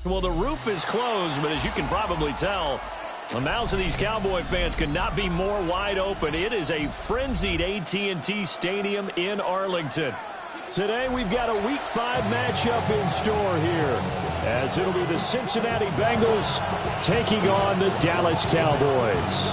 Well, the roof is closed, but as you can probably tell, the mouths of these Cowboy fans could not be more wide open. It is a frenzied AT&T Stadium in Arlington. Today, we've got a Week 5 matchup in store here, as it'll be the Cincinnati Bengals taking on the Dallas Cowboys.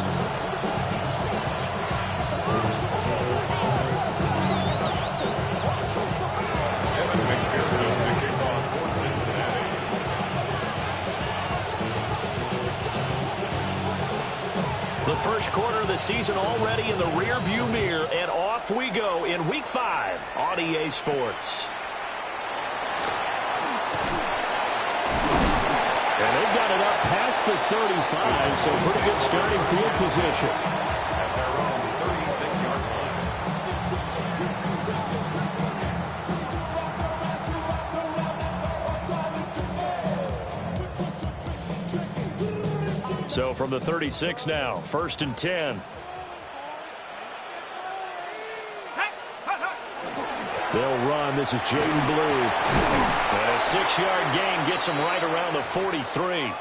The first quarter of the season already in the rearview mirror, and off we go in Week 5 on EA Sports. And they've got it up past the 35, so pretty good starting field position. At their own 36-yard line. So from the 36 now, 1st and 10. They'll run. This is Jaden Blue. And a 6-yard gain gets him right around the 43.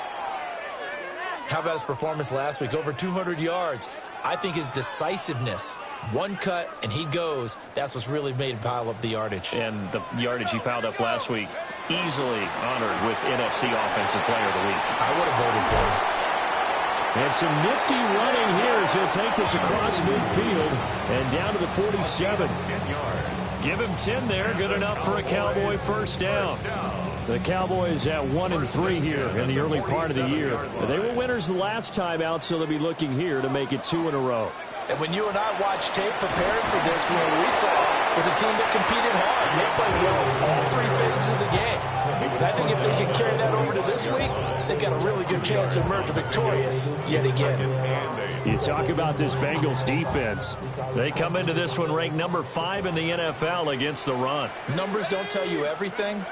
How about his performance last week? Over 200 yards. I think his decisiveness, one cut and he goes, that's what's really made him pile up the yardage. And the yardage he piled up last week, easily honored with NFC Offensive Player of the Week. I would have voted for him. And some nifty running here as he'll take this across midfield and down to the 47. 10 yards. Give him 10 there. Good enough for a Cowboy first down. The Cowboys at 1-3 here in the early part of the year. They were winners the last time out, so they'll be looking here to make it 2 in a row. And when you and I watched tape preparing for this, what we saw was a team that competed hard. And they played well all 3 phases of the game. And I think if they can carry that over to this week, they've got a really good chance to emerge victorious yet again. You talk about this Bengals defense. They come into this one ranked number 5 in the NFL against the run. Numbers don't tell you everything,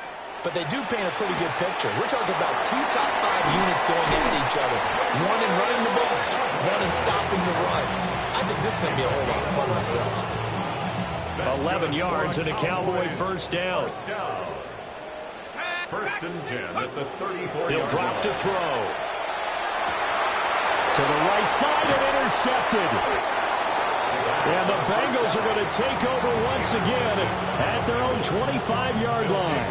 but they do paint a pretty good picture. We're talking about 2 top 5 units going at each other. One in running the ball, one in stopping the run. I think this is going to be a whole lot of fun myself. 11 yards and a Cowboy first down. 1st and 10 at the 34. He'll drop to throw. To the right side and intercepted. And the Bengals are going to take over once again at their own 25-yard line.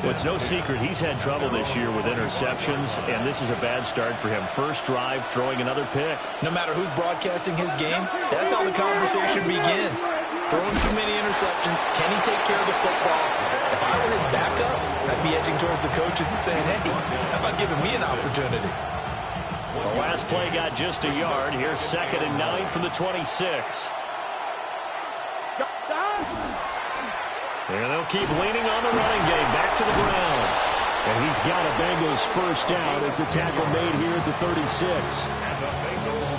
It's no secret he's had trouble this year with interceptions, and this is a bad start for him. First drive, throwing another pick. No matter who's broadcasting his game, that's how the conversation begins. Throwing too many interceptions, can he take care of the football? If I were his backup, I'd be edging towards the coaches and saying, hey, how about giving me an opportunity? The last play got just a yard. Here's 2nd and 9 from the 26. And they'll keep leaning on the running game. Back to the ground. And he's got a Bengals first down as the tackle made here at the 36.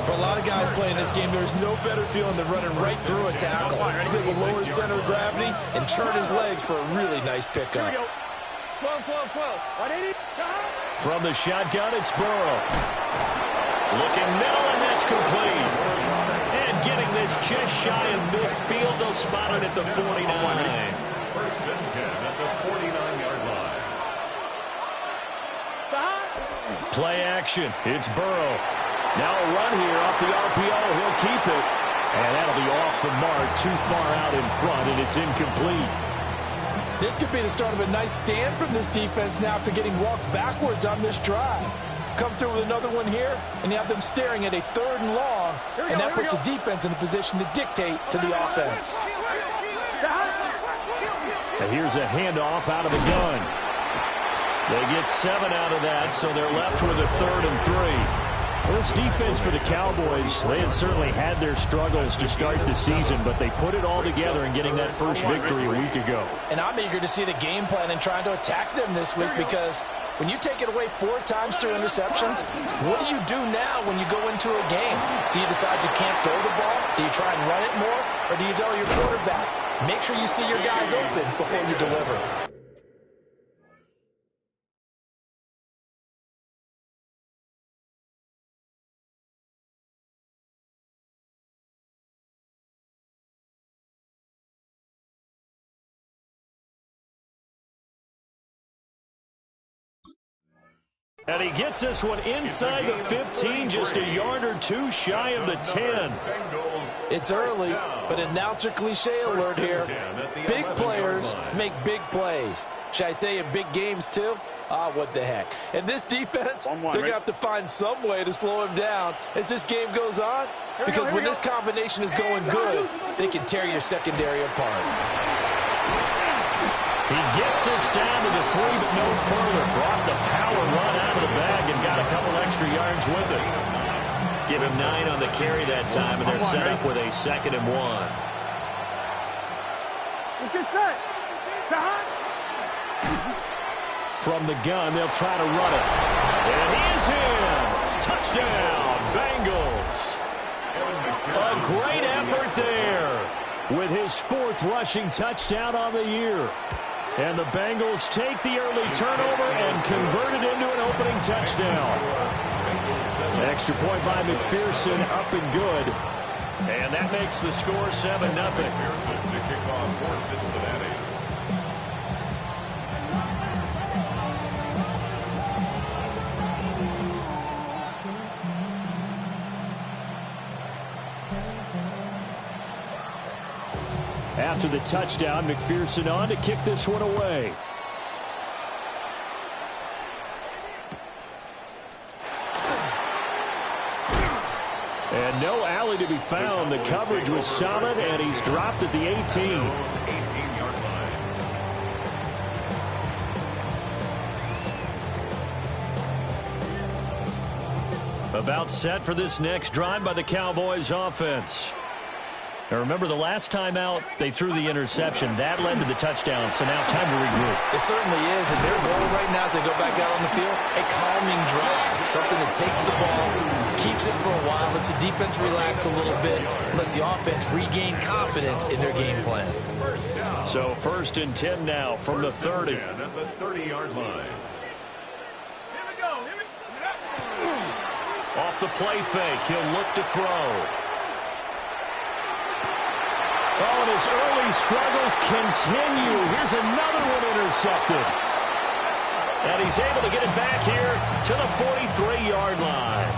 For a lot of guys playing this game, there's no better feeling than running right through a tackle. He's able to lower his center of gravity and churn his legs for a really nice pickup. From the shotgun, it's Burrow. Looking middle, and that's complete. And getting this just shy of midfield, they'll spot it at the 49. 1st and 10 at the 49-yard line. Play action. It's Burrow. Now a run here off the RPO. He'll keep it. And that'll be off the mark, too far out in front, and it's incomplete. This could be the start of a nice stand from this defense now after getting walked backwards on this drive. Come through with another one here, and you have them staring at a 3rd and long, and that puts the defense in a position to dictate to the offense. And here's a handoff out of the gun. They get 7 out of that, so they're left with a 3rd and 3. Well, this defense for the Cowboys, they had certainly had their struggles to start the season, but they put it all together in getting that first victory a week ago. And I'm eager to see the game plan and trying to attack them this week, because when you take it away 4 times through interceptions, what do you do now when you go into a game? Do you decide you can't throw the ball? Do you try and run it more? Or do you tell your quarterback, make sure you see your guys open before you deliver? And he gets this one inside the 15, just a yard or two shy of the 10. It's early, but announcer cliche alert here. Big players make big plays. Should I say in big games too? What the heck. And this defense, they're going to have to find some way to slow him down as this game goes on. Because when this combination is going good, they can tear your secondary apart. He gets this down to the 3, but no further. Brought the power run out of the bag and got a couple extra yards with it. Give him 9 on the carry that time, and they're set up with a 2nd and 1. Let's get set. From the gun, they'll try to run it. And he is in. Touchdown, Bengals. A great effort there with his 4th rushing touchdown on the year. And the Bengals take the early turnover and convert it into an opening touchdown. Extra point by McPherson, up and good. And that makes the score 7-0. McPherson to kick off for Cincinnati. After the touchdown, McPherson on to kick this one away. And no alley to be found. The coverage was solid, and he's dropped at the 18. 18-yard line. About set for this next drive by the Cowboys offense. Now remember, the last time out, they threw the interception. That led to the touchdown, so now time to regroup. It certainly is, and their goal right now as they go back out on the field, a calming drive. Something that takes the ball, keeps it for a while, lets the defense relax a little bit, lets the offense regain confidence in their game plan. So 1st and 10 now from the 30. At the 30-yard line. Off the play fake, he'll look to throw. Oh, and his early struggles continue. Here's another one intercepted. And he's able to get it back here to the 43-yard line.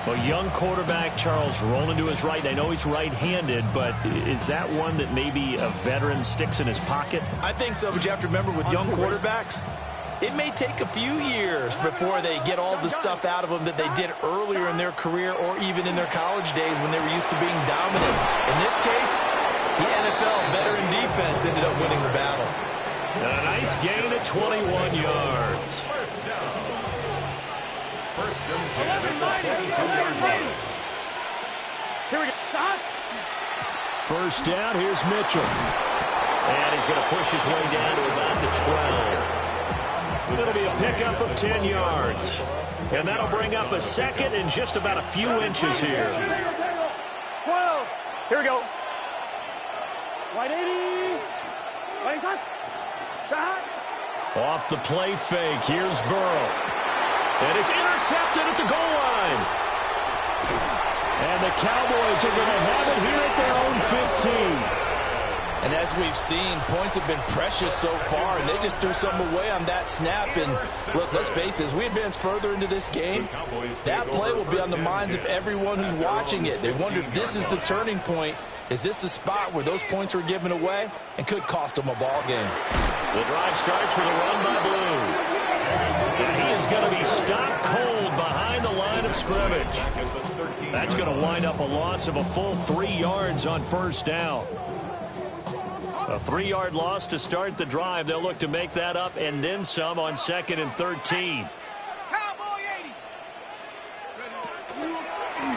A young quarterback, Charles, rolling to his right. I know he's right-handed, but is that one that maybe a veteran sticks in his pocket? I think so, but you have to remember with young quarterbacks, it may take a few years before they get all the stuff out of them that they did earlier in their career or even in their college days when they were used to being dominant. In this case, the NFL veteran defense ended up winning the battle. A nice gain at 21 yards. First and 10 at the 22-yard line. Here we go. First down, here's Mitchell. And he's going to push his way down to about the 12. It'll be a pickup of 10 yards. And that'll bring up a 2nd and just about a few inches here. 12. Here we go. Wide 80. Wide side. Shot. Off the play fake, here's Burrow. And it's intercepted at the goal line. And the Cowboys are going to have it here at their own 15. And as we've seen, points have been precious so far, and they just threw some away on that snap. And look, let's face it, as we advance further into this game, that play will be on the minds of everyone who's watching it. They wonder if this is the turning point. Is this the spot where those points were given away and could cost them a ball game? The drive starts with a run by Blue. And he is going to be stopped cold behind the line of scrimmage. That's going to wind up a loss of a full 3 yards on 1st down. A 3-yard loss to start the drive. They'll look to make that up and then some on 2nd and 13.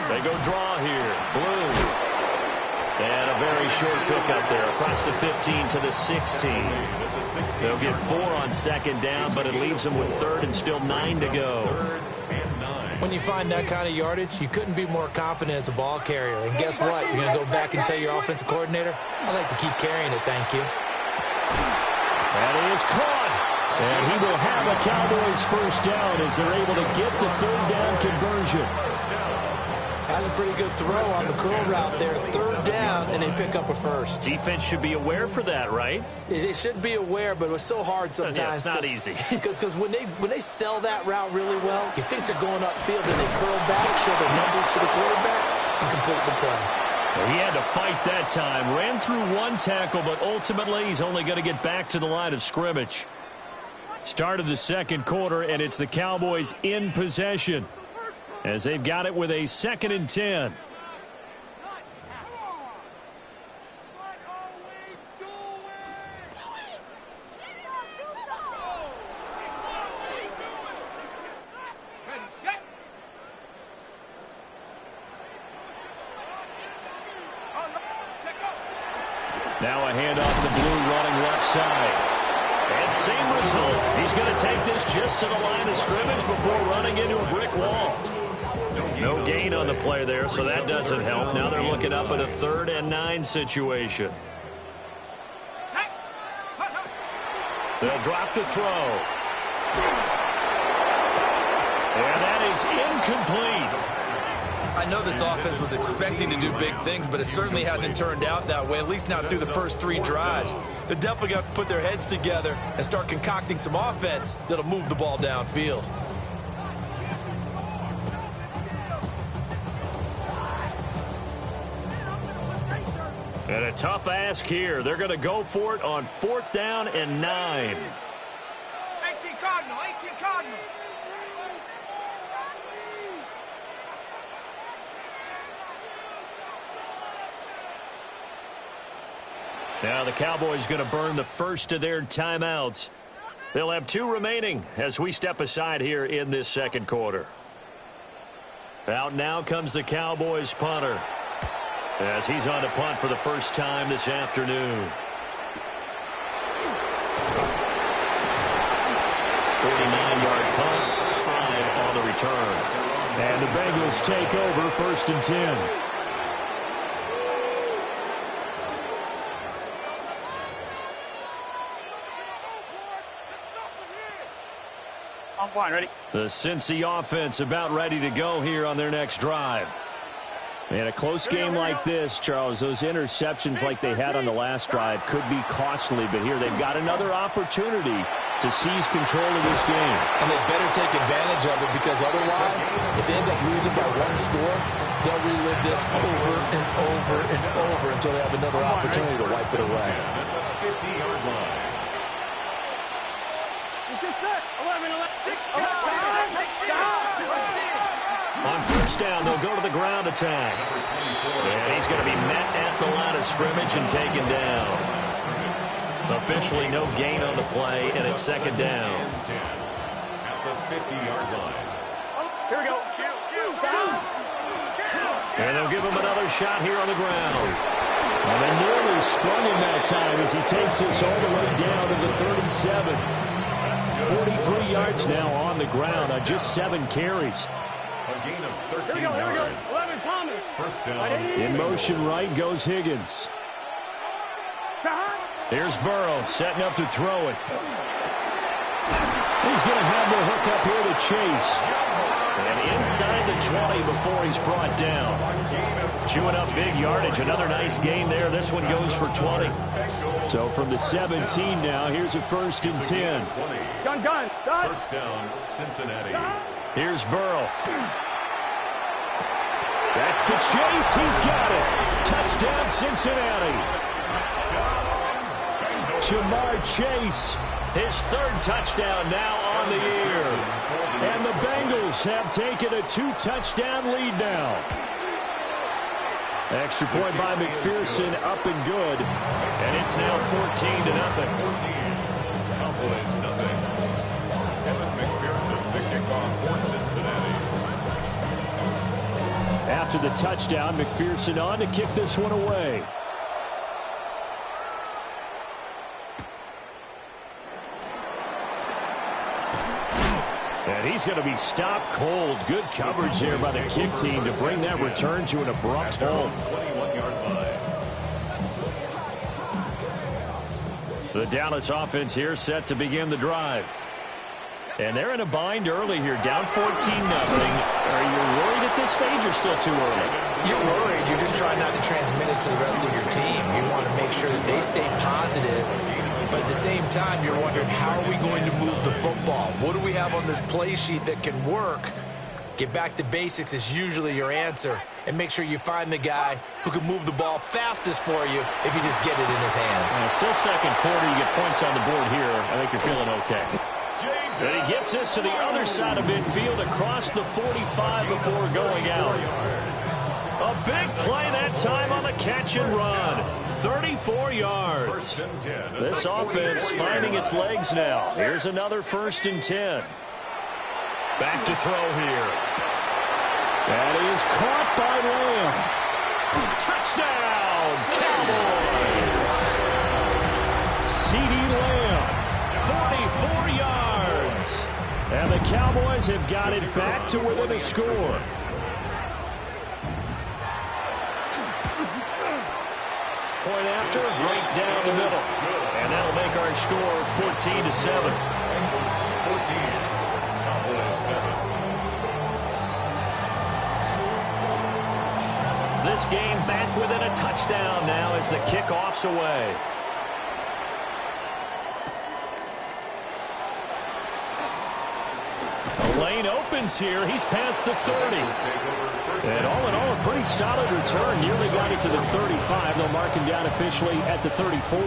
They go draw here. Blue. And a very short pickup there across the 15 to the 16. They'll get 4 on 2nd down, but it leaves them with 3rd and still 9 to go. When you find that kind of yardage, you couldn't be more confident as a ball carrier. And guess what? You're going to go back and tell your offensive coordinator, I'd like to keep carrying it, thank you. And he is caught. And he will have a Cowboys 1st down as they're able to get the 3rd down conversion. That's a pretty good throw on the curl route there. 3rd down, and and they pick up a first. Defense should be aware for that, right? They should be aware, but it's so hard sometimes. Yeah, it's not easy. Because when they sell that route really well, you think they're going upfield, and they curl back, show their numbers to the quarterback, and complete the play. Well, he had to fight that time. Ran through one tackle, but ultimately he's only going to get back to the line of scrimmage. Start of the second quarter, and it's the Cowboys in possession as they've got it with a 2nd and 10. Now a handoff to Blue running left side. And same result. He's going to take this just to the line of scrimmage before running into a brick wall. No gain on the play there, so that doesn't help. Now they're looking up at a 3rd and 9 situation. They'll drop to throw. And that is incomplete. I know this offense was expecting to do big things, but it certainly hasn't turned out that way, at least not through the first 3 drives. They're definitely going to have to put their heads together and start concocting some offense that'll move the ball downfield. And a tough ask here. They're going to go for it on 4th down and 9. 18 Cardinal, 18 Cardinal. Now the Cowboys going to burn the first of their timeouts. They'll have 2 remaining as we step aside here in this second quarter. Out now comes the Cowboys punter as he's on to punt for the first time this afternoon. 49-yard punt, 5 on the return. And the Bengals take over 1st and 10. I'm fine, ready? The Cincy offense about ready to go here on their next drive. In a close game like this, Charles, those interceptions like they had on the last drive could be costly, but here they've got another opportunity to seize control of this game. And they better take advantage of it, because otherwise, if they end up losing by 1 score, they'll relive this over and over and over until they have another opportunity to wipe it away. On 1st down, they'll go to the ground attack. And he's going to be met at the line of scrimmage and taken down. Officially no gain on the play, and it's 2nd down. At the 50-yard line. Here we go. And they'll give him another shot here on the ground. Well, they nearly sprung him that time as he takes this all the way down to the 37. 43 yards now on the ground on just 7 carries. A gain of 13 Here we go. yards. 11 Thomas. 1st down. In motion right goes Higgins. Here's Burrow setting up to throw it. He's going to have the hook up here to Chase. And inside the 20 before he's brought down. Chewing up big yardage. Another nice gain there. This one goes for 20. So from the 17 now, here's a 1st and 10. Gun. 1st down, Cincinnati. Here's Burrow. That's to Chase. He's got it. Touchdown, Cincinnati. Jamar Chase, his 3rd touchdown now on the year. And the Bengals have taken a 2-touchdown lead now. Extra point by McPherson, up and good. And it's now 14-0. Cowboys nothing. Kevin McPherson, the kickoff for Cincinnati. After the touchdown, McPherson on to kick this one away. And he's going to be stopped cold. Good coverage there by the kick team to bring that return to an abrupt halt. 21-yard line. The Dallas offense here set to begin the drive. And they're in a bind early here, down 14-0. Are you worried at this stage or still too early? You're worried. You're just trying not to transmit it to the rest of your team. You want to make sure that they stay positive. But at the same time, you're wondering, how are we going to move the football? What do we have on this play sheet that can work? Get back to basics is usually your answer. And make sure you find the guy who can move the ball fastest for you if you just get it in his hands. Still second quarter. You get points on the board here. I think you're feeling okay. And he gets this to the other side of midfield across the 45 before going out. A big play that time on the catch and run. 34 yards. This offense finding its legs now. Here's another 1st and 10. Back to throw here. That is caught by Lamb. Touchdown, Cowboys. CeeDee Lamb, 44 yards. And the Cowboys have got it back to within a score. Point after, right down the middle. And that'll make our score 14-7. 14. Cowboys 7. This game back within a touchdown now as the kickoff's away. The lane opens here. He's past the 30. And all in all, a pretty solid return. Nearly got it to the 35. They'll mark him down officially at the 34.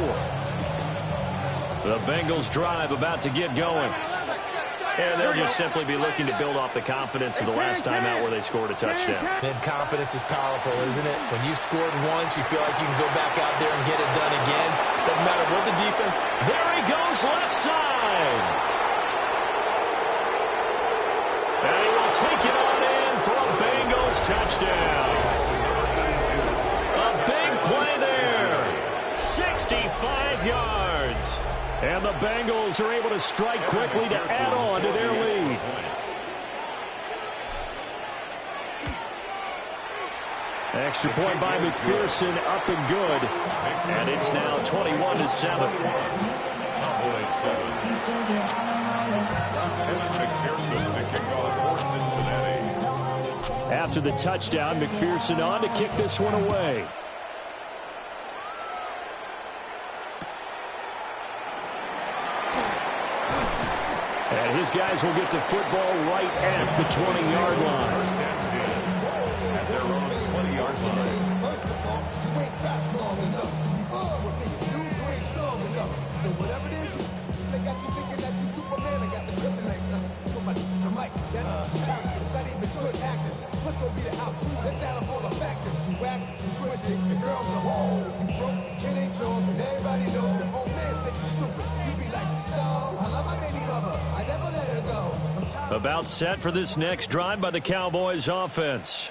The Bengals drive about to get going. And they'll just simply be looking to build off the confidence of the last time out where they scored a touchdown. And confidence is powerful, isn't it? When you've scored once, you feel like you can go back out there and get it done again. Doesn't matter what the defense... There he goes, left side. And he will take it on in for a Bengals touchdown. A big play there. 65 yards. And the Bengals are able to strike quickly to add on to their lead. Extra point by McPherson, up and good. And it's now 21-7. Cowboys 7. McPherson, the kickoff for Cincinnati. After the touchdown, McPherson on to kick this one away. And his guys will get the football right at the 20-yard line. At their own 20-yard line. First of all, you ain't got long enough. You ain't strong enough. So whatever it is, they got you thinking that you Superman. I got the kryptonite. The mic, that's characters, not even good actors. What's gonna be the outcome? Let's add up all the factors. You whack, you twisted, the girls are whole. You broke, the kid ain't yours, and everybody knows the old man say you stupid. You be like, so, I love my baby mother. I never let her go. About set for this next drive by the Cowboys offense.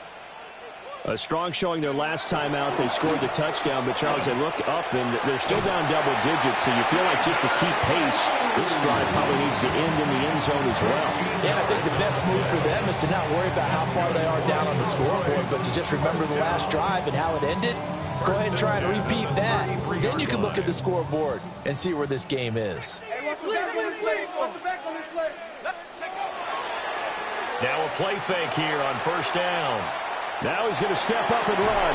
A strong showing their last time out. They scored the touchdown, but Charles, they look up and they're still down double digits, so you feel like just to keep pace, this drive probably needs to end in the end zone as well. Yeah, I think the best move for them is to not worry about how far they are down on the scoreboard, but to just remember the last drive and how it ended. Go ahead and try and repeat that. Then you can look at the scoreboard and see where this game is. Hey, what's the back on this play? What's the back on this play? Now a play fake here on first down. Now he's going to step up and run.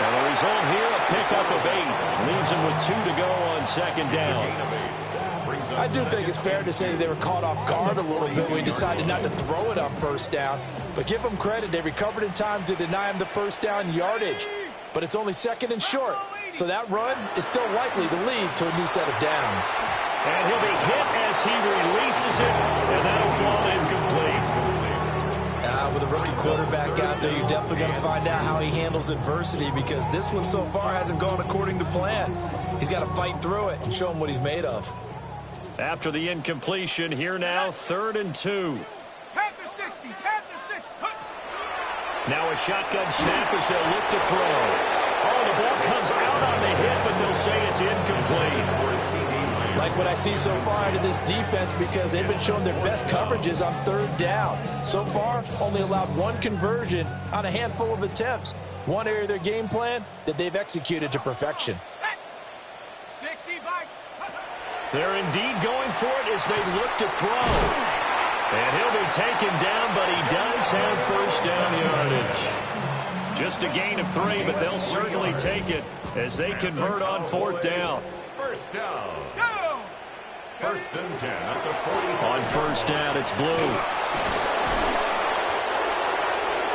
And the result here, a pickup of 8. Leaves him with 2 to go on second down. I do think it's fair to say that they were caught off guard a little bit when he decided not to throw it on first down. But give them credit, they recovered in time to deny him the first down yardage. But it's only second and short, so that run is still likely to lead to a new set of downs. And he'll be hit as he releases it, and that'll fall incomplete. With a rookie quarterback out there, you're definitely going to find out how he handles adversity, because this one so far hasn't gone according to plan. He's got to fight through it and show him what he's made of. After the incompletion, here now, 3rd and 2. Pat the 60, pat the 60. Now a shotgun snap as they'll look to throw. Oh, the ball comes out on the hit, but they'll say it's incomplete. Like what I see so far out of this defense, because they've been showing their best coverages on 3rd down. So far, only allowed 1 conversion on a handful of attempts. One area of their game plan that they've executed to perfection. 60 by. They're indeed going for it as they look to throw. And he'll be taken down, but he does have first down yardage. Just a gain of 3, but they'll certainly take it as they convert on 4th down. First down. First and 10 at the 40. On first down, it's Blue.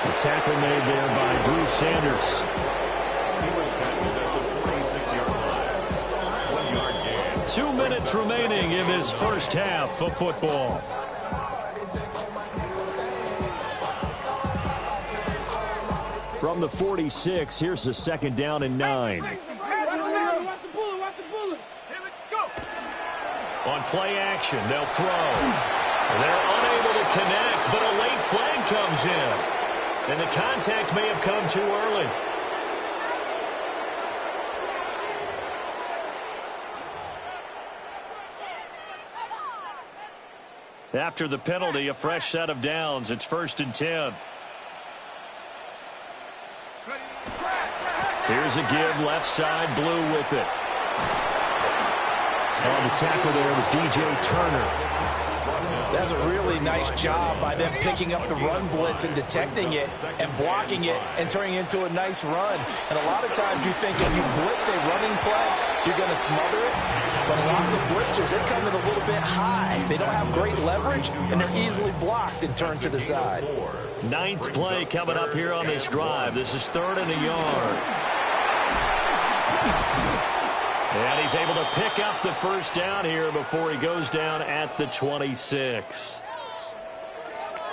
The tackle made there by Drew Sanders. He was tackled at the 46-yard line. 1-yard gain. 2 minutes remaining in this first half of football. From the 46, here's the second down and 9. Watch the bullet, watch the bullet. Go. On play action, they'll throw. They're unable to connect, but a late flag comes in. And the contact may have come too early. After the penalty, a fresh set of downs. It's 1st and 10. Here's a give, left side, Blue with it. On the tackle there was DJ Turner. That's a really nice job by them picking up the run blitz and detecting it and blocking it and turning it into a nice run. And a lot of times you think if you blitz a running play, you're going to smother it. But a lot of the blitzers, they come in a little bit high. They don't have great leverage, and they're easily blocked and turned to the side. 9th play coming up here on this drive. This is 3rd and a yard. And he's able to pick up the first down here before he goes down at the 26.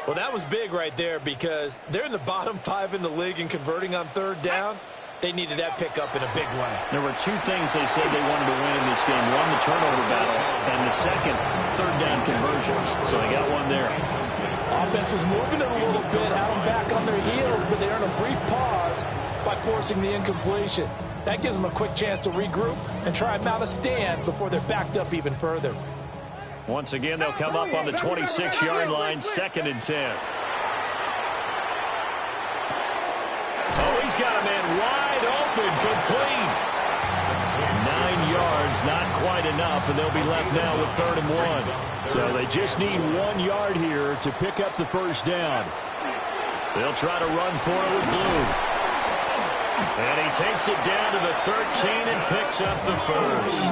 Well, that was big right there because they're in the bottom 5 in the league in converting on 3rd down. They needed that pickup in a big way. There were 2 things they said they wanted to win in this game. One, the turnover battle, and the second, 3rd down conversions. So they got one there. Offense was moving it a little bit, had them back on their heels, but they earned a brief pause by forcing the incompletion. That gives them a quick chance to regroup and try and mount a stand before they're backed up even further. Once again, they'll come up on the 26-yard line, 2nd and 10. Oh, he's got a man wide open, complete. 9 yards, not quite enough, and they'll be left now with 3rd and 1. So they just need 1 yard here to pick up the first down. They'll try to run for it with Blue. And he takes it down to the 13 and picks up the first.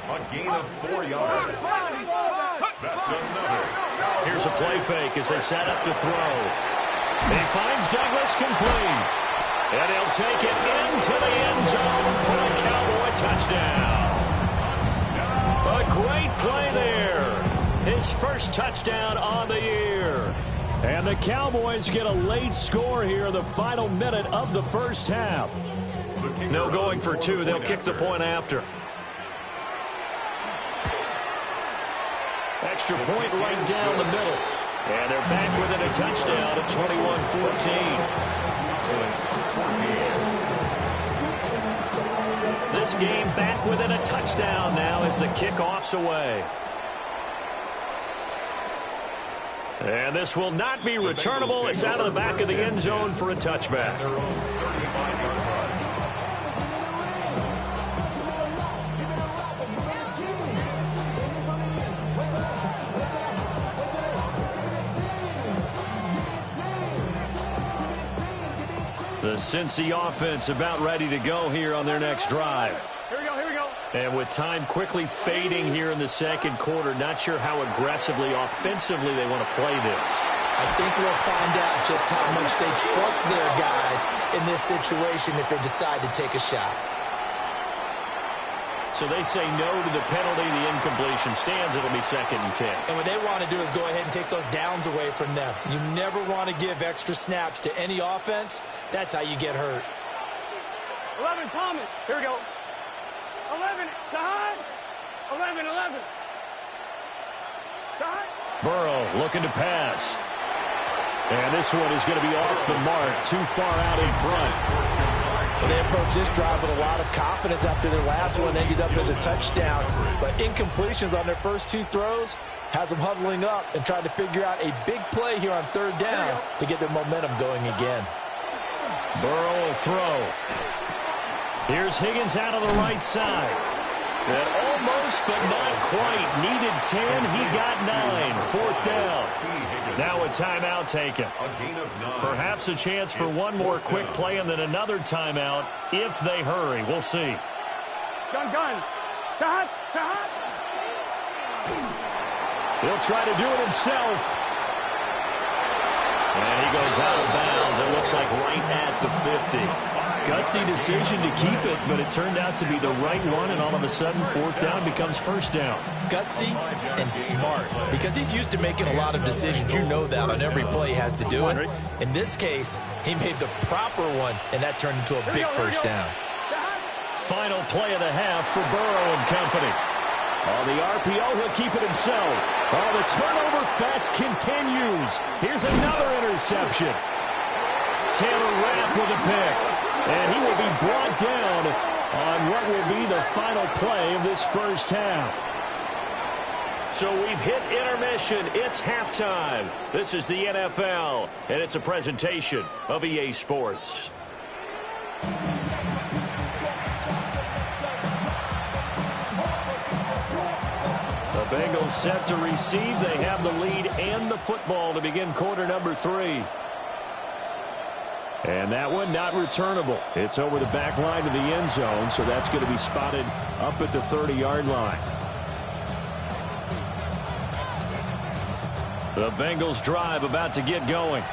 A gain of 4 yards. That's another. Here's a play fake as they set up to throw. He finds Douglas complete. And he'll take it into the end zone for a Cowboy touchdown. A great play there. His first touchdown on the year. And the Cowboys get a late score here in the final minute of the first half. No going for 2. They'll kick the point after. Extra point right down the middle. And they're back within a touchdown at 21-14. This game back within a touchdown now as the kickoff's away. And this will not be returnable. It's out of the back of the end zone for a touchback. The Cincy offense about ready to go here on their next drive. Here we go, here we go. And with time quickly fading here in the second quarter, not sure how aggressively, offensively they want to play this. I think we'll find out just how much they trust their guys in this situation if they decide to take a shot. So they say no to the penalty. The incompletion stands. It'll be 2nd and 10. And what they want to do is go ahead and take those downs away from them. You never want to give extra snaps to any offense. That's how you get hurt. 11, Thomas. Here we go. 11, Sahad. 11. Sahad. Burrow looking to pass. And this one is going to be off the mark. Too far out in front. Well, they approached this drive with a lot of confidence after their last one ended up as a touchdown. But incompletions on their first 2 throws has them huddling up and trying to figure out a big play here on 3rd down to get their momentum going again. Burrow will throw. Here's Higgins out on the right side. And almost, but not quite. Needed 10. He got 9. Fourth down. Now a timeout taken. Perhaps a chance for one more quick play and then another timeout if they hurry. We'll see. Gun. Shot. He'll try to do it himself. And he goes out of bounds. It looks like right at the 50. Gutsy decision to keep it, but it turned out to be the right one, and all of a sudden, fourth down becomes first down. Gutsy and smart, because he's used to making a lot of decisions. You know that on every play he has to do it. In this case, he made the proper one, and that turned into a big first down. Final play of the half for Burrow and company. On the RPO, he'll keep it himself. Oh, the turnover fest continues. Here's another interception. Taylor Rapp with a pick. And he will be brought down on what will be the final play of this first half. So we've hit intermission. It's halftime. This is the NFL, and it's a presentation of EA Sports. The Bengals set to receive. They have the lead and the football to begin quarter number 3. And that one not returnable. It's over the back line to the end zone, so that's going to be spotted up at the 30-yard line. The Bengals drive about to get going.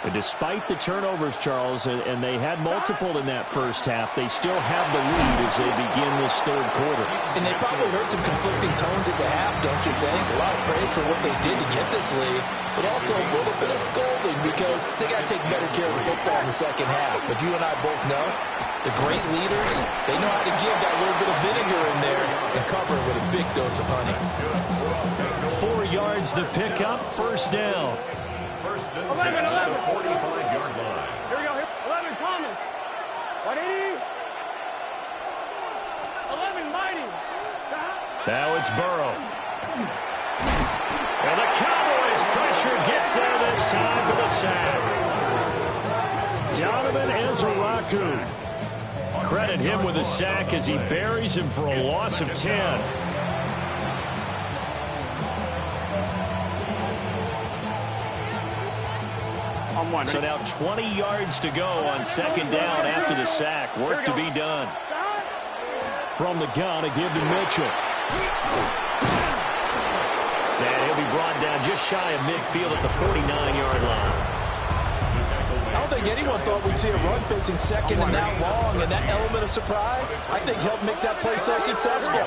And despite the turnovers, Charles, and they had multiple in that first half, they still have the lead as they begin this third quarter. And they probably heard some conflicting tones at the half, don't you think? A lot of praise for what they did to get this lead, but also a little bit of scolding because they got to take better care of the football in the second half. But you and I both know the great leaders, they know how to give that little bit of vinegar in there and cover it with a big dose of honey. 4 yards the pickup, first down. 11. 45-yard line. Here we go. 11, Thomas. 180. 11, Mighty. Now it's Burrow. And the Cowboys' pressure gets there this time for the sack. Donovan Ezeraku. Credit him with a sack as he buries him for a loss of 10. So now 20 yards to go on second down after the sack. Work to be done. From the gun, a give to Mitchell. And he'll be brought down just shy of midfield at the 49-yard line. I don't think anyone thought we'd see a run facing second and that long, and that element of surprise, I think, helped make that play so successful.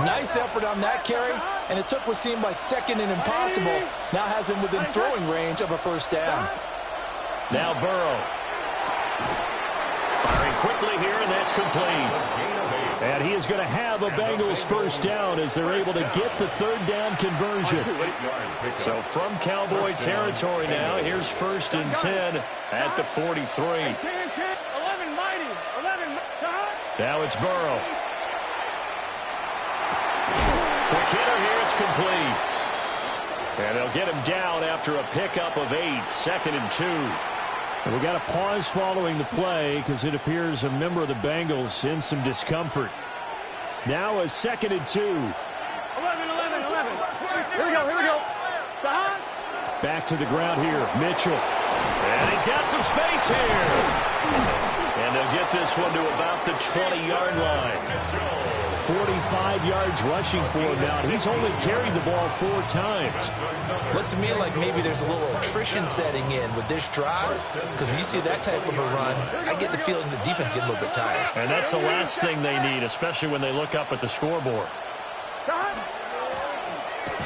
Nice effort on that carry, and it took what seemed like second and impossible, now has him within throwing range of a first down. Now Burrow. Firing quickly here, and that's complete. And he is going to have a Bengals first down as they're able to get the third down conversion. So from Cowboy territory now, here's first and 10 at the 43. 11, Mighty. 11, now it's Burrow. Quick hitter here, it's complete. And they'll get him down after a pickup of 8, second and 2. And we got a pause following the play because it appears a member of the Bengals in some discomfort. Now a second and 2. 11. Here we go. Back to the ground here, Mitchell. And he's got some space here. And they'll get this one to about the 20-yard line. 45 yards rushing for him now. He's only carried the ball 4 times. Looks to me like maybe there's a little attrition setting in with this drive, because when you see that type of a run, I get the feeling the defense getting a little bit tired. And that's the last thing they need, especially when they look up at the scoreboard.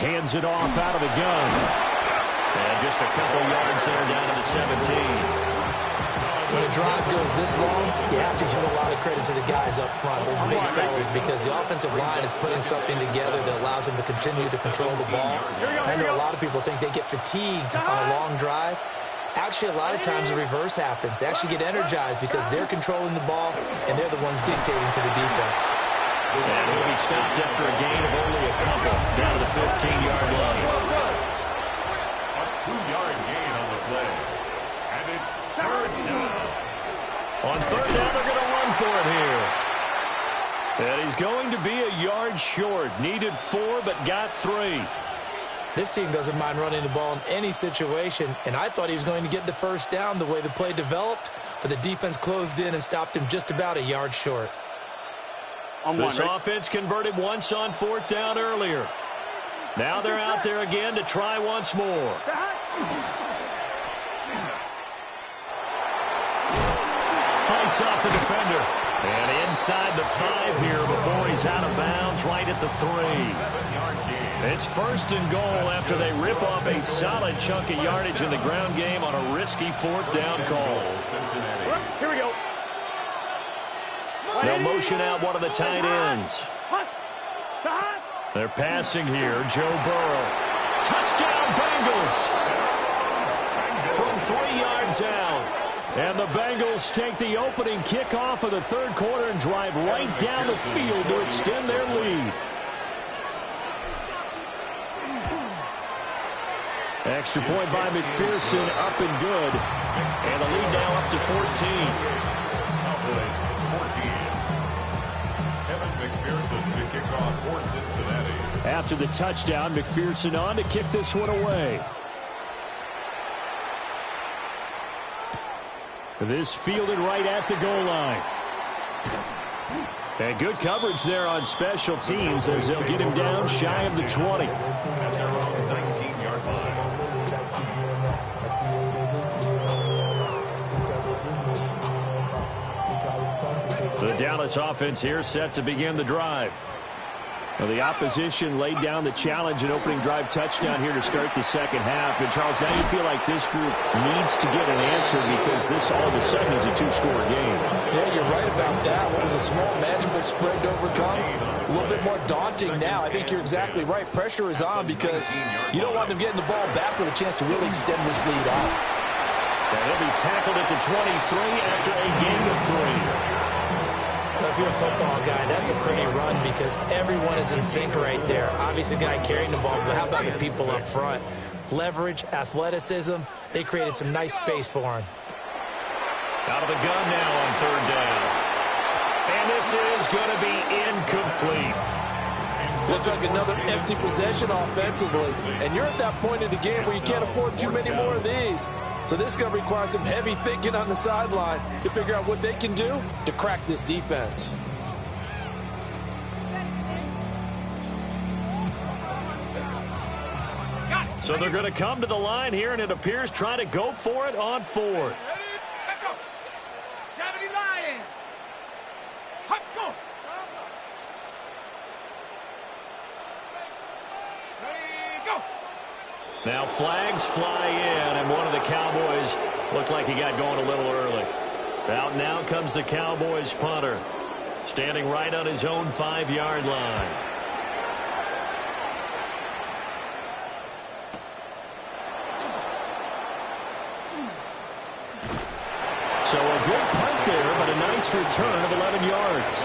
Hands it off out of the gun. And just a couple yards there down to the 17. When a drive goes this long, you have to give a lot of credit to the guys up front, those big fellas, because the offensive line is putting something together that allows them to continue to control the ball. I know a lot of people think they get fatigued on a long drive. Actually, a lot of times the reverse happens. They actually get energized because they're controlling the ball, and they're the ones dictating to the defense. And he'll be stopped after a gain of only a couple down to the 15-yard line. A 2-yard gain on the play. And it's third down. On third down, they're going to run for it here. And he's going to be a yard short. Needed 4, but got 3. This team doesn't mind running the ball in any situation, and I thought he was going to get the first down the way the play developed, but the defense closed in and stopped him just about a yard short. This offense converted once on 4th down earlier. Now they're out there again to try once more. Fights off the defender. And inside the 5 here before he's out of bounds right at the 3. It's 1st and goal after they rip off a solid chunk of yardage in the ground game on a risky 4th down call. Here we go. They'll motion out one of the tight ends. They're passing here. Joe Burrow. Touchdown, Bengals! From 3 yards out. And the Bengals take the opening kickoff of the 3rd quarter and drive right down the field to extend their lead. Extra point by McPherson, up and good. And the lead now up to 14. Cowboys 14. Kevin McPherson to kick off for Cincinnati. After the touchdown, McPherson on to kick this one away. This fielded right at the goal line. And good coverage there on special teams as they'll get him down shy of the 20. At their own 19-yard line. The Dallas offense here set to begin the drive. Well, the opposition laid down the challenge and opening drive touchdown here to start the 2nd half. And, Charles, now you feel like this group needs to get an answer because this all of a sudden is a 2-score game. Yeah, you're right about that. What was a small, manageable spread to overcome, a little bit more daunting now. I think you're exactly right. Pressure is on because you don't want them getting the ball back with a chance to really extend this lead out. And he'll be tackled at the 23 after a gain of 3. If you're a football guy, that's a pretty run because everyone is in sync right there. Obviously, the guy carrying the ball, but how about the people up front? Leverage, athleticism, they created some nice space for him. Out of the gun now on 3rd down. And this is going to be incomplete. Looks like another empty possession offensively. And you're at that point in the game where you can't afford too many more of these. So this is going to require some heavy thinking on the sideline to figure out what they can do to crack this defense. So they're going to come to the line here, and it appears trying to go for it on 4th. Now flags fly in, and one of the Cowboys looked like he got going a little early. Out now comes the Cowboys punter, standing right on his own 5-yard line. So a good punt there, but a nice return of 11 yards.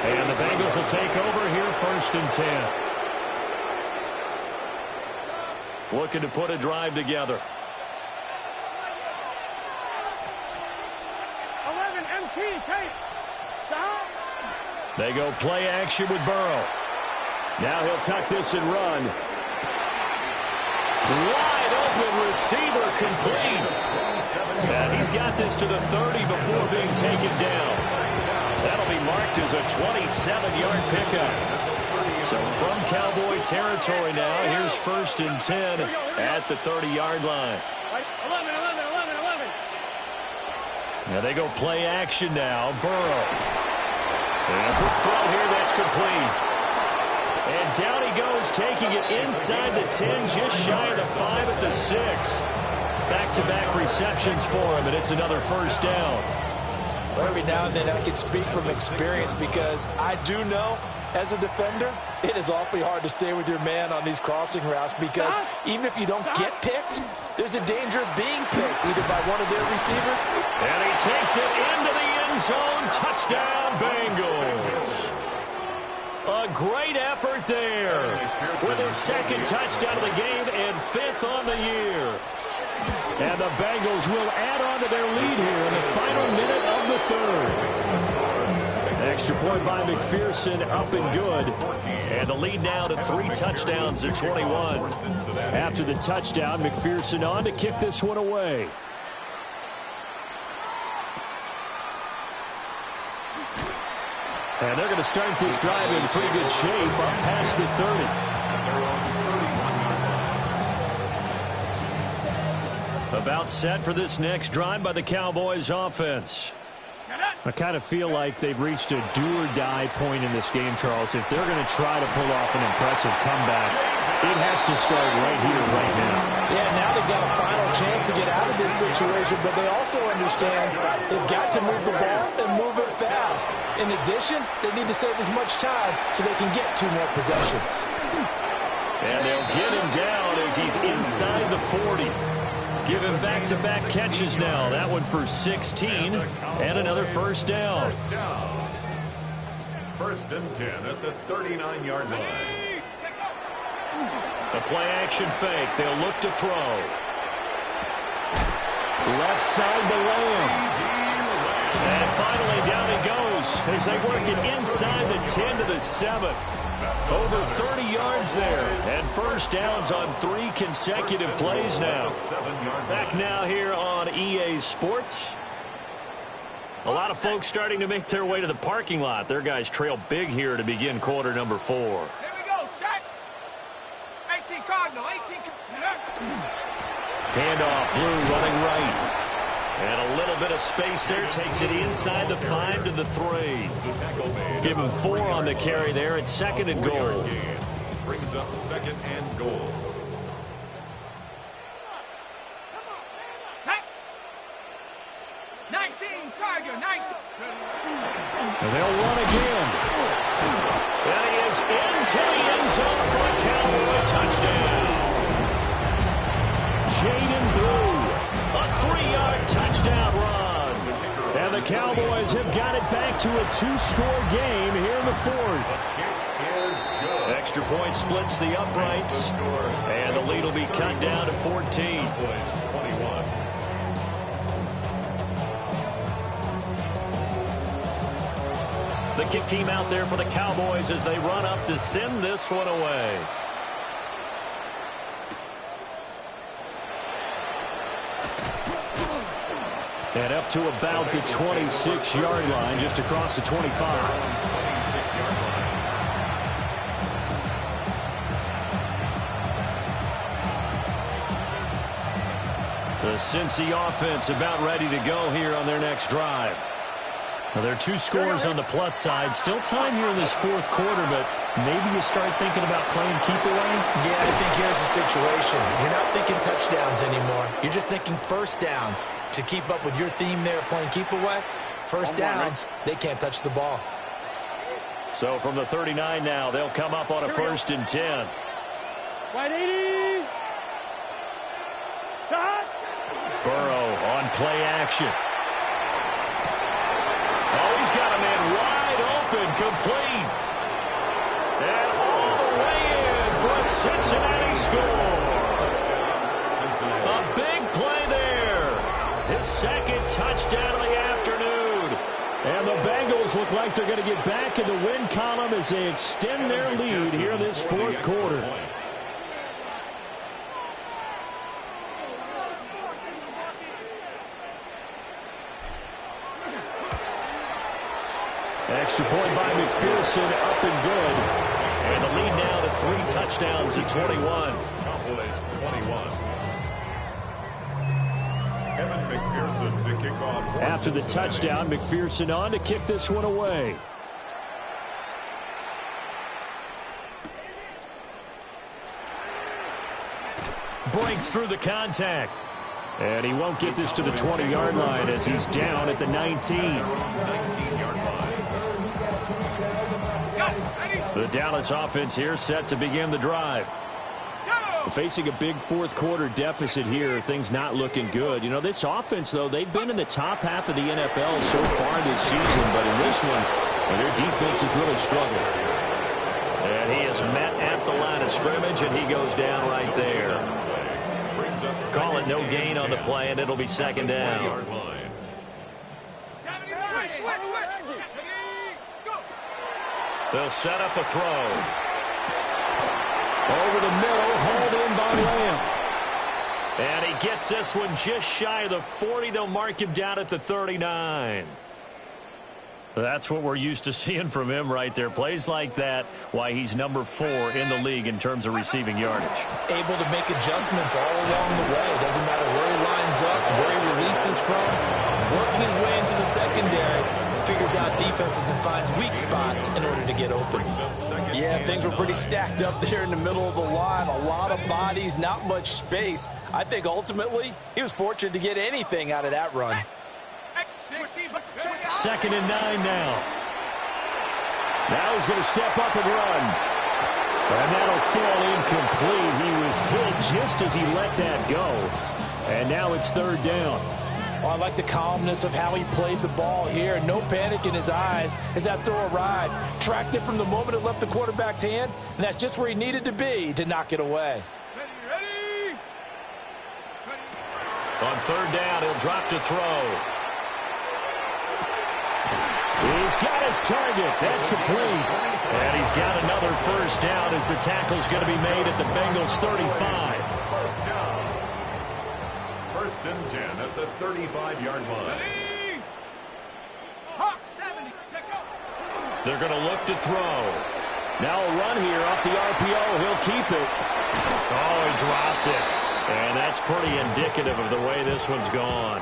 And the Bengals will take over here 1st and 10. Looking to put a drive together. 11 MT, tape. Stop. They go play action with Burrow. Now he'll tuck this and run. Wide open receiver complete. And he's got this to the 30 before being taken down. That'll be marked as a 27-yard pickup. So from Cowboy territory now, here's 1st and 10 at the 30-yard line. 11. Now they go play action now. Burrow. And a quick throw here, that's complete. And down he goes, taking it inside the 10, just shy of the 5 at the 6. Back-to-back receptions for him, and it's another 1st down. Well, every now and then I can speak from experience because I do know, as a defender, it is awfully hard to stay with your man on these crossing routes because even if you don't get picked, there's a danger of being picked either by one of their receivers. And he takes it into the end zone. Touchdown, Bengals. A great effort there with his 2nd touchdown of the game and 5th on the year. And the Bengals will add on to their lead here in the final minute of the 3rd. Extra Extra point by McPherson, up and good. And the lead now to 3 touchdowns at 21. After the touchdown, McPherson on to kick this one away. And they're going to start this drive in pretty good shape, up past the 30. About set for this next drive by the Cowboys offense. I kind of feel like they've reached a do-or-die point in this game, Charles. If they're going to try to pull off an impressive comeback, it has to start right here, right now. Yeah, now they've got a final chance to get out of this situation, but they also understand they've got to move the ball and move it fast. In addition, they need to save as much time so they can get 2 more possessions. And they'll get him down as he's inside the 40. Give him back-to-back catches now. That one for 16 and another first down. First and 10 at the 39-yard line. The play-action fake. They'll look to throw. Left side to Lamb. And finally down he goes as they work it inside the 10 to the 7. Over 30 yards there. And first downs on 3 consecutive plays now. Back now here on EA Sports. A lot of folks starting to make their way to the parking lot. Their guys trail big here to begin quarter number 4. Here we go, set. 18 Cardinal, 18. Handoff, Blue running right. And a little bit of space there. Takes it inside the 5 to the 3. Give him 4 on the carry there at 2nd and goal. Brings up 2nd and goal. Set. 19, Tiger, 19. And they'll run again. And he is into the end zone for a Cowboy touchdown. Jaden Blue, a 3-yard touchdown run. And the Cowboys have got it back to a 2-score game here in the 4th. Extra point splits the uprights. And the lead will be cut down to 14. The kick team out there for the Cowboys as they run up to send this one away. And up to about the 26-yard line, just across the 25. The Cincy offense about ready to go here on their next drive. Now, there are 2 scores on the plus side. Still time here in this 4th quarter, but maybe you start thinking about playing keep away? Yeah, I think here's the situation. You're not thinking touchdowns anymore. You're just thinking first downs. To keep up with your theme there, playing keep away, first downs, they can't touch the ball. So from the 39 now, they'll come up on a 1st and 10. Right 80. Shot. Burrow on play action. Oh, he's got a man wide open, complete. And all the way in for a Cincinnati score. A big play there. His 2nd touchdown of the afternoon. And the Bengals look like they're going to get back in the win column as they extend their lead here in this 4th quarter. Extra point by McPherson, up and good. And the lead now to 3 touchdowns at 21. Cowboys 21. Kevin McPherson to kick off. After the touchdown, McPherson on to kick this one away. Breaks through the contact. And he won't get this to the 20-yard line as he's down at the 19. 19-yard line. The Dallas offense here set to begin the drive. Facing a big 4th quarter deficit here, things not looking good. You know, this offense, though, they've been in the top half of the NFL so far this season, but in this one, their defense has really struggled. And he is met at the line of scrimmage, and he goes down right there. Call it no gain on the play, and it'll be 2nd down. They'll set up a throw. Over the middle, hauled in by Lamb. And he gets this one just shy of the 40. They'll mark him down at the 39. That's what we're used to seeing from him right there. Plays like that, why he's number 4 in the league in terms of receiving yardage. Able to make adjustments all along the way. Doesn't matter where he lines up, where he releases from. Working his way into the secondary. Figures out defenses and finds weak spots in order to get open. Yeah, things were pretty stacked up there in the middle of the line. A lot of bodies, not much space. I think ultimately he was fortunate to get anything out of that run. 2nd and 9 now. Now he's going to step up and run. And that'll fall incomplete. He was hit just as he let that go. And now it's 3rd down. Oh, I like the calmness of how he played the ball here. No panic in his eyes as that throw arrived. Tracked it from the moment it left the quarterback's hand, and that's just where he needed to be to knock it away. Ready. On 3rd down, he'll drop to throw. He's got his target. That's complete. And he's got another 1st down as the tackle's going to be made at the Bengals 35. 1st down. 1st and 10 at the 35-yard line. Hawk 70. Check out. They're going to look to throw. Now a run here off the RPO. He'll keep it. Oh, he dropped it. And that's pretty indicative of the way this one's gone.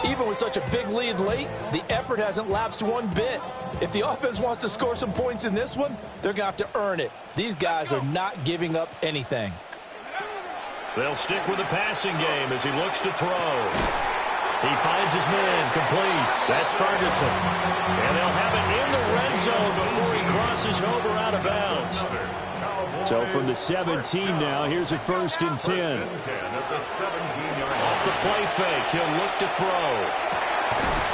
Even with such a big lead late, the effort hasn't lapsed one bit. If the offense wants to score some points in this one, they're going to have to earn it. These guys are not giving up anything. They'll stick with the passing game as he looks to throw. He finds his man complete. That's Ferguson. And they'll have it in the red zone before he crosses over out of bounds. So from the 17 now, here's a 1st and 10. At the 17-yard line. Off the play fake, he'll look to throw.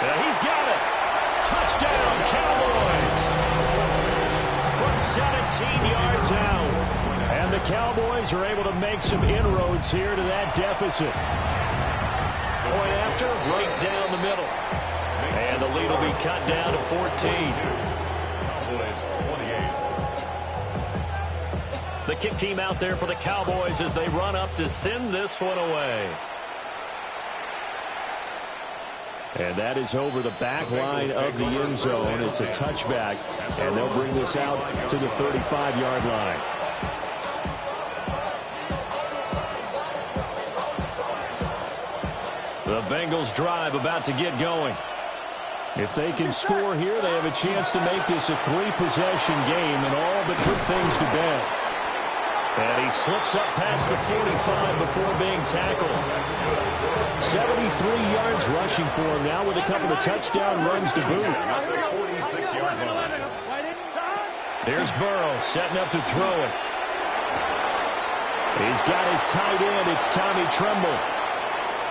And he's got it. Touchdown, Cowboys. From 17 yards out. And the Cowboys are able to make some inroads here to that deficit. Point after, right down the middle. And the lead will be cut down to 14. Cowboys 28. The kick team out there for the Cowboys as they run up to send this one away. And that is over the back line of the end zone. It's a touchback, and they'll bring this out to the 35-yard line. The Bengals drive about to get going. If they can score here, they have a chance to make this a 3-possession game and all but put things to bed. And he slips up past the 45 before being tackled. 73 yards rushing for him now with a couple of touchdown runs to boot. 46-yard line. Here's Burrow setting up to throw it. He's got his tight end. It's Tommy Tremble.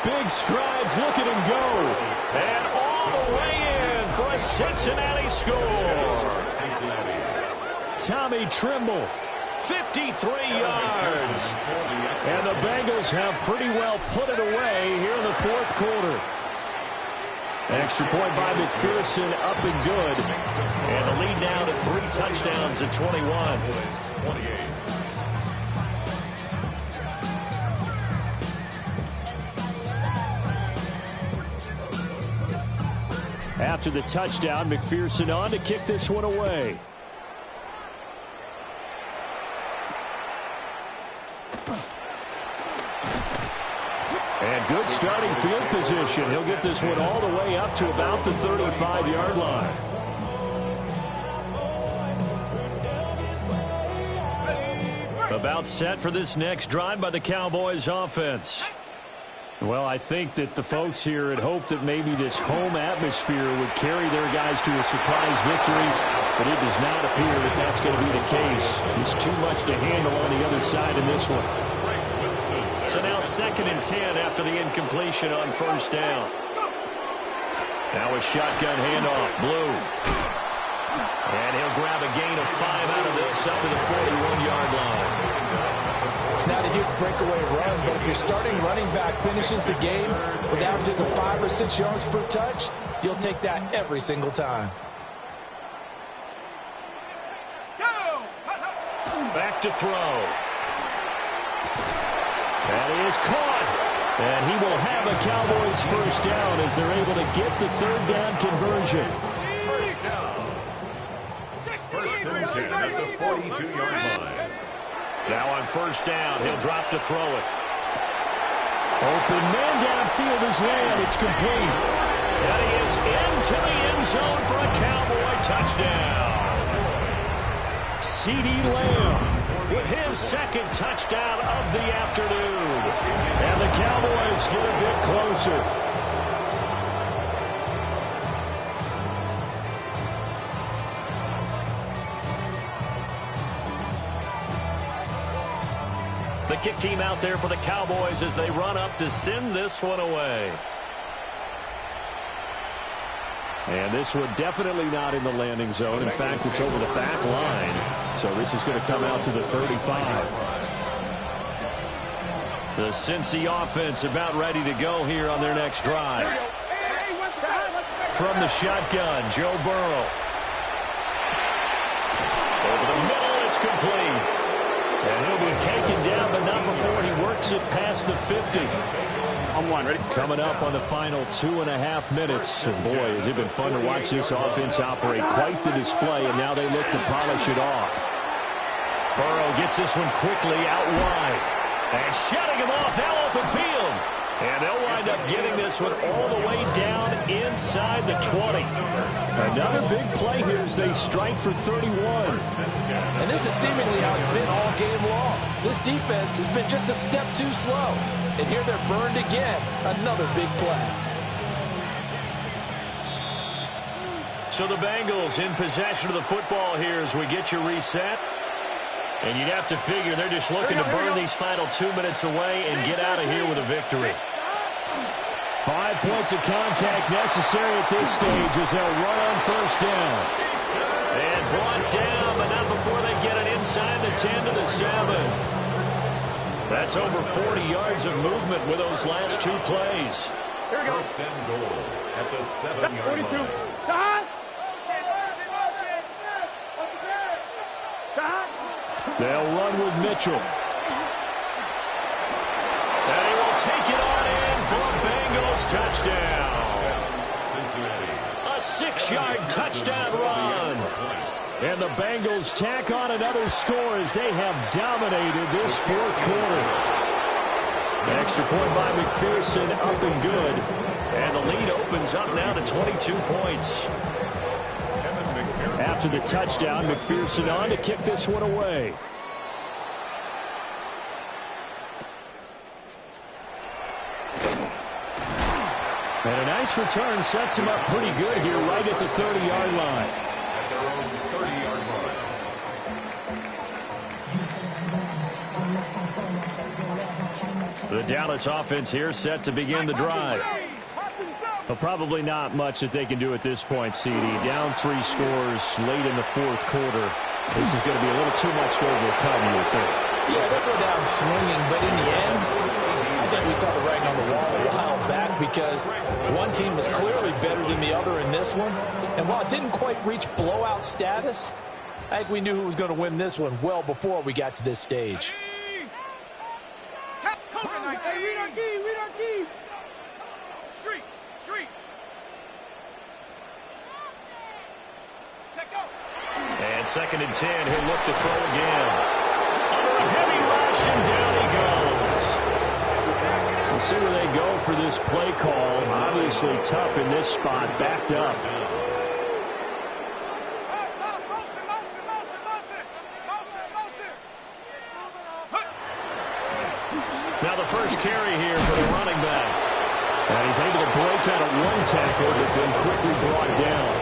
Big strides. Look at him go. And all the way in for a Cincinnati score. Tommy Tremble. 53 yards. And the Bengals have pretty well put it away here in the 4th quarter. Extra point by McPherson, up and good. And the lead now to 3 touchdowns at 21. 28. After the touchdown, McPherson on to kick this one away. And good starting field position. He'll get this one all the way up to about the 35-yard line. About set for this next drive by the Cowboys offense. Well, I think that the folks here had hoped that maybe this home atmosphere would carry their guys to a surprise victory, but it does not appear that that's going to be the case. There's too much to handle on the other side in this one. So now 2nd and 10 after the incompletion on 1st down. Now a shotgun handoff, Blue. And he'll grab a gain of 5 out of this up to the 41-yard line. It's not a huge breakaway run, but if your starting running back finishes the game with averages of 5 or 6 yards per touch, you'll take that every single time. look to throw. That is caught. And he will have a Cowboys first down as they're able to get the third down conversion. First down. First and 10 at the 42-yard line. Now on first down, he'll drop to throw it. Open man downfield is Lamb. It's complete. And he is into the end zone for a Cowboy touchdown. C.D. Lamb with his second touchdown of the afternoon. And the Cowboys get a bit closer. The kick team out there for the Cowboys as they run up to send this one away. And this one definitely not in the landing zone. In fact, it's over the back line. So this is going to come out to the 35. The Cincy offense about ready to go here on their next drive. From the shotgun, Joe Burrow. Over the middle, it's complete. And he'll be taken down, but not before he works it past the 50. On one, ready? Coming up on the final 2.5 minutes. And boy, has it been fun to watch this offense operate. Quite the display, and now they look to polish it off. Burrow gets this one quickly out wide. And shutting him off, now open field. And they'll wind up getting this one all the way down inside the 20. Another big play here as they strike for 31. And this is seemingly how it's been all game long. This defense has been just a step too slow. And here they're burned again. Another big play. So the Bengals in possession of the football here as we get you reset. And you'd have to figure they're just looking to burn these final 2 minutes away and get out of here with a victory. 5 points of contact necessary at this stage as they'll run on first down. And brought down, but not before they get it inside the 10 to the 7. That's over 40 yards of movement with those last two plays. Here we go. First and goal at the 7-yard line. They'll run with Mitchell. And he will take it on in for a Bengals touchdown. Cincinnati. A 6-yard touchdown run. And the Bengals tack on another score as they have dominated this fourth quarter. An extra point by McPherson, up and good. And the lead opens up now to 22 points. After the touchdown, McPherson on to kick this one away. And a nice return sets him up pretty good here right at the 30-yard line. At their own 30-yard line. The Dallas offense here set to begin the drive. Well, probably not much that they can do at this point, CD. Down 3 scores late in the fourth quarter. This is going to be a little too much to overcome, you would think. Yeah, they'll go down swinging, but in the end, I think we saw the writing on the wall a while back because one team was clearly better than the other in this one. And while it didn't quite reach blowout status, I think we knew who was going to win this one well before we got to this stage. And 2nd and 10, he'll look to throw again. Under a heavy rush, and down he goes. We'll see where they go for this play call. Obviously tough in this spot, backed up. Now the first carry here for the running back. And he's able to break out of one tackle, but then quickly brought down.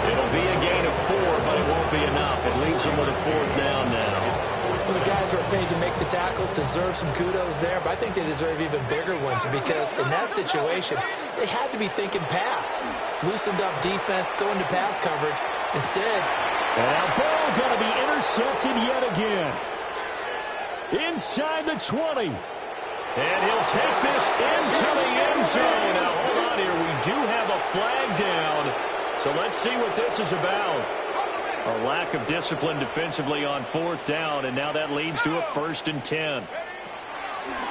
It'll be a gain of 4, but it won't be enough. It leaves him with a 4th down now. Well, the guys who are paid to make the tackles deserve some kudos there, but I think they deserve even bigger ones because in that situation, they had to be thinking pass. Loosened up defense, going to pass coverage. Instead, and now ball going to be intercepted yet again. Inside the 20. And he'll take this into the end zone. Now, hold on here. We do have a flag down. So let's see what this is about. A lack of discipline defensively on 4th down, and now that leads to a 1st and 10.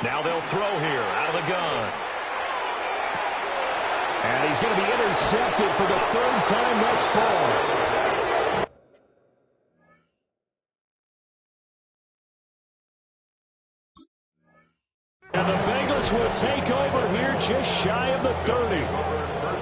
Now they'll throw here out of the gun. And he's going to be intercepted for the 3rd time thus far. And the Bengals will take over here just shy of the 30.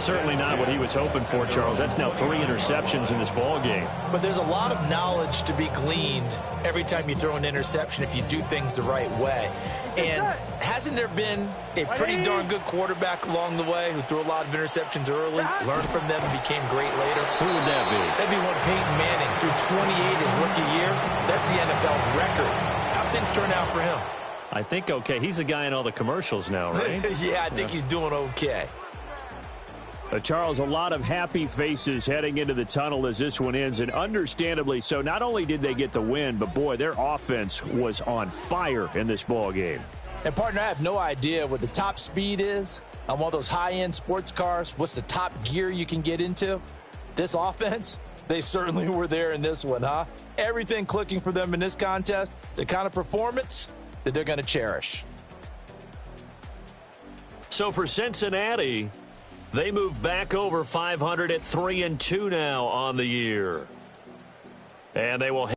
Certainly not what he was hoping for, Charles. That's now 3 interceptions in this ball game. But there's a lot of knowledge to be gleaned every time you throw an interception if you do things the right way. And hasn't there been a pretty darn good quarterback along the way who threw a lot of interceptions early, learned from them, and became great later? Who would that be? That'd be one Peyton Manning. Threw 28 his rookie year. That's the NFL record. How'd things turn out for him? I think okay. He's the guy in all the commercials now, right? Yeah, I think he's doing okay. Charles, a lot of happy faces heading into the tunnel as this one ends, and understandably so. Not only did they get the win, but, boy, their offense was on fire in this ball game. And, partner, I have no idea what the top speed is on one of those high-end sports cars. What's the top gear you can get into? This offense, they certainly were there in this one, huh? Everything clicking for them in this contest, the kind of performance that they're going to cherish. So for Cincinnati, they move back over 500 at 3-2 now on the year. And they will